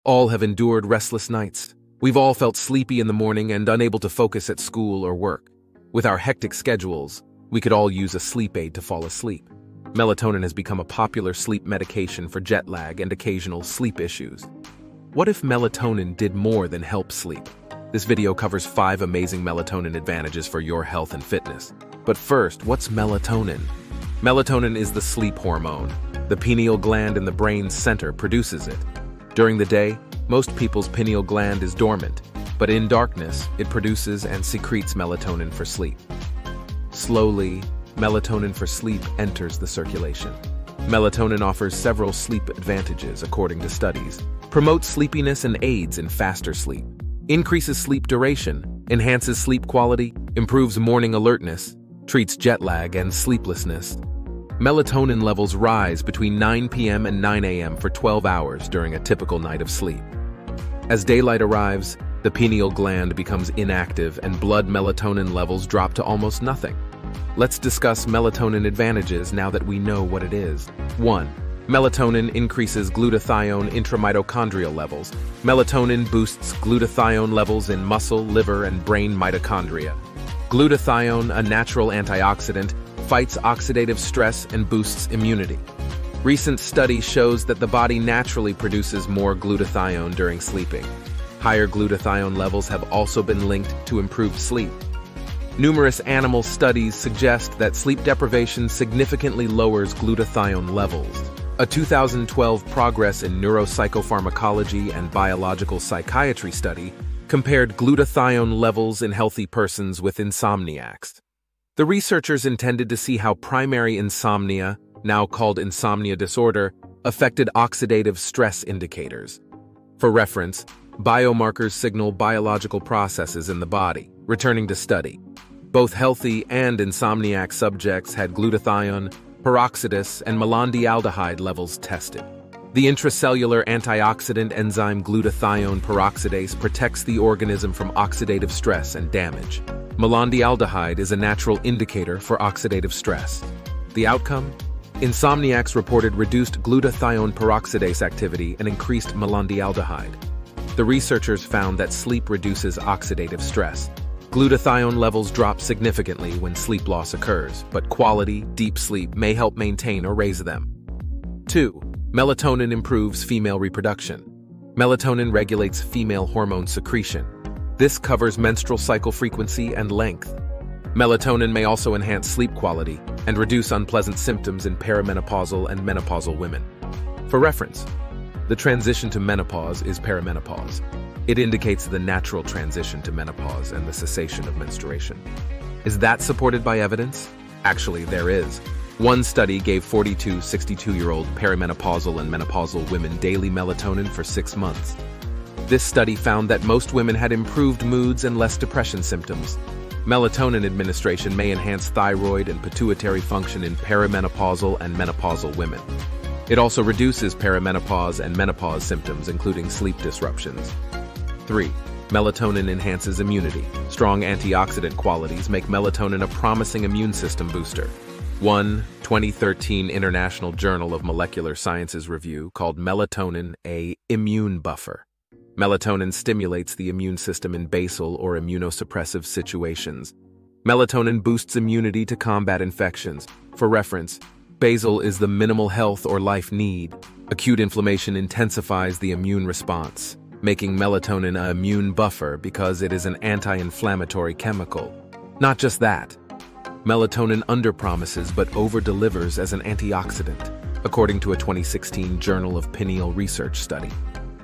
All have endured restless nights. We've all felt sleepy in the morning and unable to focus at school or work. With our hectic schedules, we could all use a sleep aid to fall asleep. Melatonin has become a popular sleep medication for jet lag and occasional sleep issues. What if melatonin did more than help sleep? This video covers 5 amazing melatonin advantages for your health and fitness. But first, what's melatonin? Melatonin is the sleep hormone. The pineal gland in the brain's center produces it. During the day, most people's pineal gland is dormant, but in darkness, it produces and secretes melatonin for sleep. Slowly, melatonin for sleep enters the circulation. Melatonin offers several sleep advantages according to studies. Promotes sleepiness and aids in faster sleep. Increases sleep duration, enhances sleep quality, improves morning alertness, treats jet lag and sleeplessness. Melatonin levels rise between 9 p.m. and 9 a.m. for 12 hours during a typical night of sleep. As daylight arrives, the pineal gland becomes inactive and blood melatonin levels drop to almost nothing. Let's discuss melatonin advantages now that we know what it is. 1. Melatonin increases glutathione intramitochondrial levels. Melatonin boosts glutathione levels in muscle, liver, and brain mitochondria. Glutathione, a natural antioxidant, fights oxidative stress and boosts immunity. Recent study shows that the body naturally produces more glutathione during sleeping. Higher glutathione levels have also been linked to improved sleep. Numerous animal studies suggest that sleep deprivation significantly lowers glutathione levels. A 2012 Progress in Neuropsychopharmacology and Biological Psychiatry study compared glutathione levels in healthy persons with insomniacs. The researchers intended to see how primary insomnia, now called insomnia disorder, affected oxidative stress indicators. For reference, biomarkers signal biological processes in the body. Returning to study, both healthy and insomniac subjects had glutathione, peroxidase, and malondialdehyde levels tested. The intracellular antioxidant enzyme glutathione peroxidase protects the organism from oxidative stress and damage. Malondialdehyde is a natural indicator for oxidative stress. The outcome? Insomniacs reported reduced glutathione peroxidase activity and increased malondialdehyde. The researchers found that sleep reduces oxidative stress. Glutathione levels drop significantly when sleep loss occurs, but quality, deep sleep may help maintain or raise them. 2. Melatonin improves female reproduction. Melatonin regulates female hormone secretion. This covers menstrual cycle frequency and length. Melatonin may also enhance sleep quality and reduce unpleasant symptoms in perimenopausal and menopausal women. For reference, the transition to menopause is perimenopause. It indicates the natural transition to menopause and the cessation of menstruation. Is that supported by evidence? Actually, there is. One study gave 42 62-year-old perimenopausal and menopausal women daily melatonin for 6 months. This study found that most women had improved moods and less depression symptoms. Melatonin administration may enhance thyroid and pituitary function in perimenopausal and menopausal women. It also reduces perimenopause and menopause symptoms, including sleep disruptions. 3. Melatonin enhances immunity. Strong antioxidant qualities make melatonin a promising immune system booster. 2013 International Journal of Molecular Sciences review called melatonin a immune buffer. Melatonin stimulates the immune system in basal or immunosuppressive situations. Melatonin boosts immunity to combat infections. For reference, basal is the minimal health or life need. Acute inflammation intensifies the immune response, making melatonin an immune buffer because it is an anti-inflammatory chemical. Not just that, melatonin underpromises but over-delivers as an antioxidant, according to a 2016 Journal of Pineal Research study.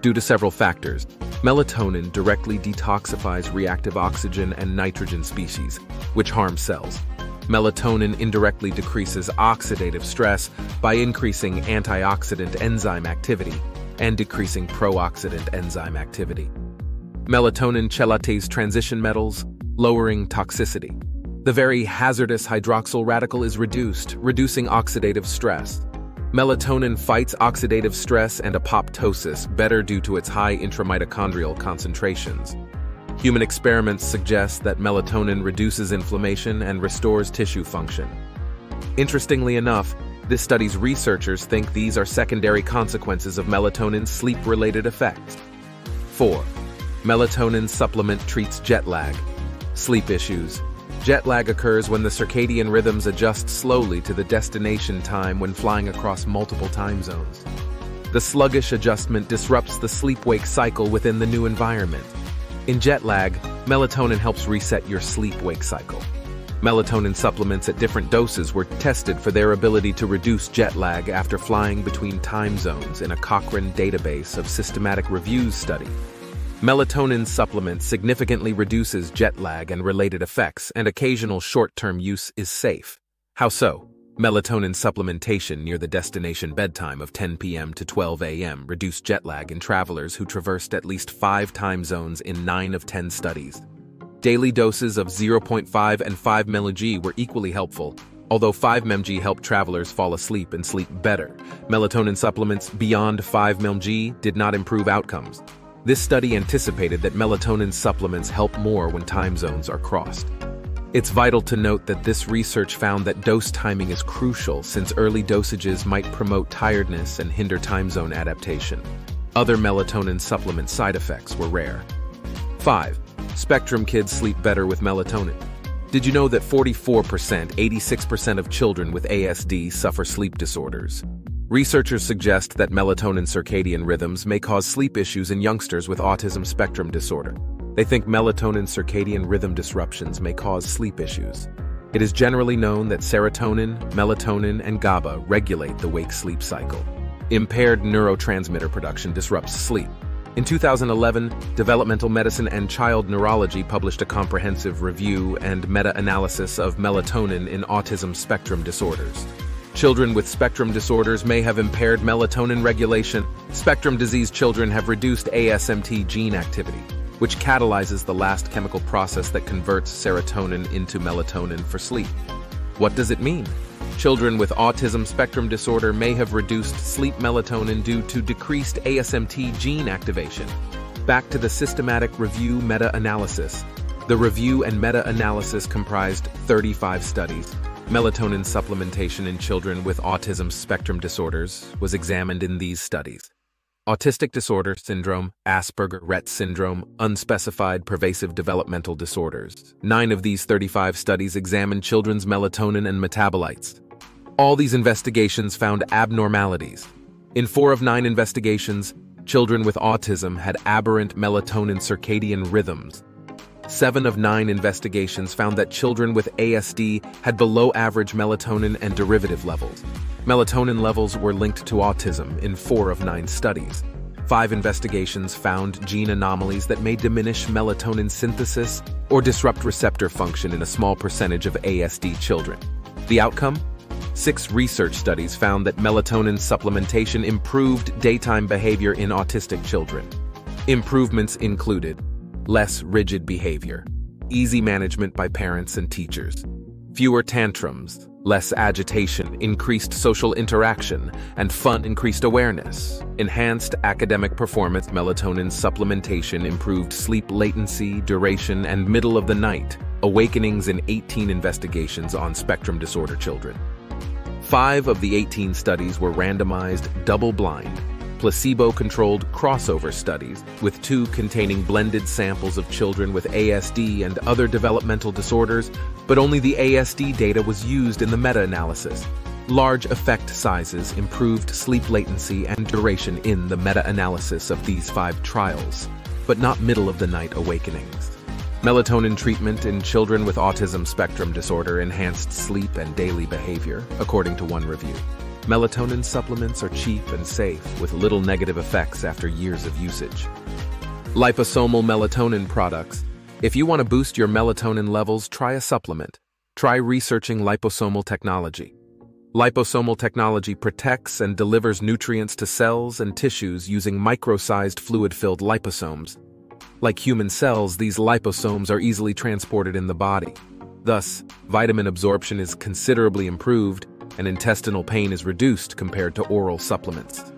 Due to several factors, melatonin directly detoxifies reactive oxygen and nitrogen species, which harm cells. Melatonin indirectly decreases oxidative stress by increasing antioxidant enzyme activity and decreasing pro-oxidant enzyme activity. Melatonin chelates transition metals, lowering toxicity. The very hazardous hydroxyl radical is reduced, reducing oxidative stress. Melatonin fights oxidative stress and apoptosis better due to its high intramitochondrial concentrations. Human experiments suggest that melatonin reduces inflammation and restores tissue function. Interestingly enough, This study's researchers think these are secondary consequences of melatonin's sleep-related effects. 4. Melatonin supplement treats jet lag. Sleep issues. Jet lag occurs when the circadian rhythms adjust slowly to the destination time when flying across multiple time zones. The sluggish adjustment disrupts the sleep-wake cycle within the new environment. In jet lag, melatonin helps reset your sleep-wake cycle. Melatonin supplements at different doses were tested for their ability to reduce jet lag after flying between time zones in a Cochrane database of systematic reviews study. Melatonin supplements significantly reduces jet lag and related effects, and occasional short-term use is safe. How so? Melatonin supplementation near the destination bedtime of 10 p.m. to 12 a.m. reduced jet lag in travelers who traversed at least 5 time zones in 9 of 10 studies. Daily doses of 0.5 and 5 mg were equally helpful, although 5 mg helped travelers fall asleep and sleep better. Melatonin supplements beyond 5 mg did not improve outcomes. This study anticipated that melatonin supplements help more when time zones are crossed. It's vital to note that this research found that dose timing is crucial since early dosages might promote tiredness and hinder time zone adaptation. Other melatonin supplement side effects were rare. 5. Spectrum kids sleep better with melatonin. Did you know that 86% of children with ASD suffer sleep disorders? Researchers suggest that melatonin circadian rhythms may cause sleep issues in youngsters with autism spectrum disorder. They think melatonin circadian rhythm disruptions may cause sleep issues. It is generally known that serotonin, melatonin, and GABA regulate the wake-sleep cycle. Impaired neurotransmitter production disrupts sleep. In 2011, Developmental Medicine and Child Neurology published a comprehensive review and meta-analysis of melatonin in autism spectrum disorders. Children with spectrum disorders may have impaired melatonin regulation. Spectrum disease children have reduced ASMT gene activity, which catalyzes the last chemical process that converts serotonin into melatonin for sleep. What does it mean? Children with autism spectrum disorder may have reduced sleep melatonin due to decreased ASMT gene activation. Back to the systematic review meta-analysis. The review and meta-analysis comprised 35 studies. Melatonin supplementation in children with autism spectrum disorders was examined in these studies. Autistic disorder syndrome, Asperger-Rett syndrome, unspecified pervasive developmental disorders. 9 of these 35 studies examined children's melatonin and metabolites. All these investigations found abnormalities. In 4 of 9 investigations, children with autism had aberrant melatonin circadian rhythms. 7 of 9 investigations found that children with ASD had below-average melatonin and derivative levels. Melatonin levels were linked to autism in 4 of 9 studies. 5 investigations found gene anomalies that may diminish melatonin synthesis or disrupt receptor function in a small percentage of ASD children. The outcome? 6 research studies found that melatonin supplementation improved daytime behavior in autistic children. Improvements included less rigid behavior, easy management by parents and teachers, fewer tantrums, less agitation, increased social interaction, and fun, increased awareness, enhanced academic performance. Melatonin supplementation improved sleep latency, duration, and middle of the night awakenings in 18 investigations on spectrum disorder children. 5 of the 18 studies were randomized, double-blind, placebo-controlled crossover studies, with 2 containing blended samples of children with ASD and other developmental disorders, but only the ASD data was used in the meta-analysis. Large effect sizes improved sleep latency and duration in the meta-analysis of these 5 trials, but not middle-of-the-night awakenings. Melatonin treatment in children with autism spectrum disorder enhanced sleep and daily behavior, according to one review. Melatonin supplements are cheap and safe, with little negative effects after years of usage. Liposomal melatonin products. If you want to boost your melatonin levels, try a supplement. Try researching liposomal technology. Liposomal technology protects and delivers nutrients to cells and tissues using micro-sized fluid-filled liposomes. Like human cells, these liposomes are easily transported in the body. Thus, vitamin absorption is considerably improved, and intestinal pain is reduced compared to oral supplements.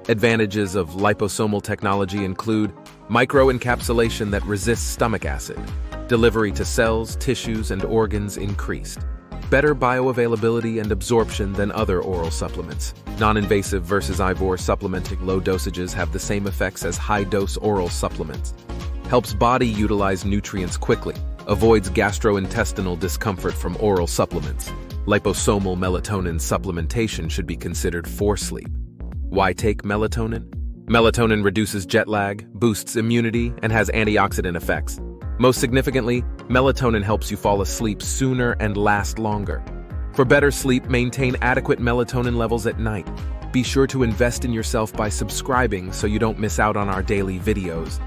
Advantages of liposomal technology include microencapsulation that resists stomach acid, delivery to cells, tissues, and organs increased, better bioavailability and absorption than other oral supplements. Non-invasive versus IV supplementing low dosages have the same effects as high-dose oral supplements. Helps body utilize nutrients quickly. Avoids gastrointestinal discomfort from oral supplements. Liposomal melatonin supplementation should be considered for sleep. Why take melatonin? Melatonin reduces jet lag, boosts immunity, and has antioxidant effects. Most significantly, melatonin helps you fall asleep sooner and last longer. For better sleep, maintain adequate melatonin levels at night. Be sure to invest in yourself by subscribing so you don't miss out on our daily videos.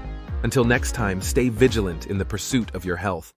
Until next time, stay vigilant in the pursuit of your health.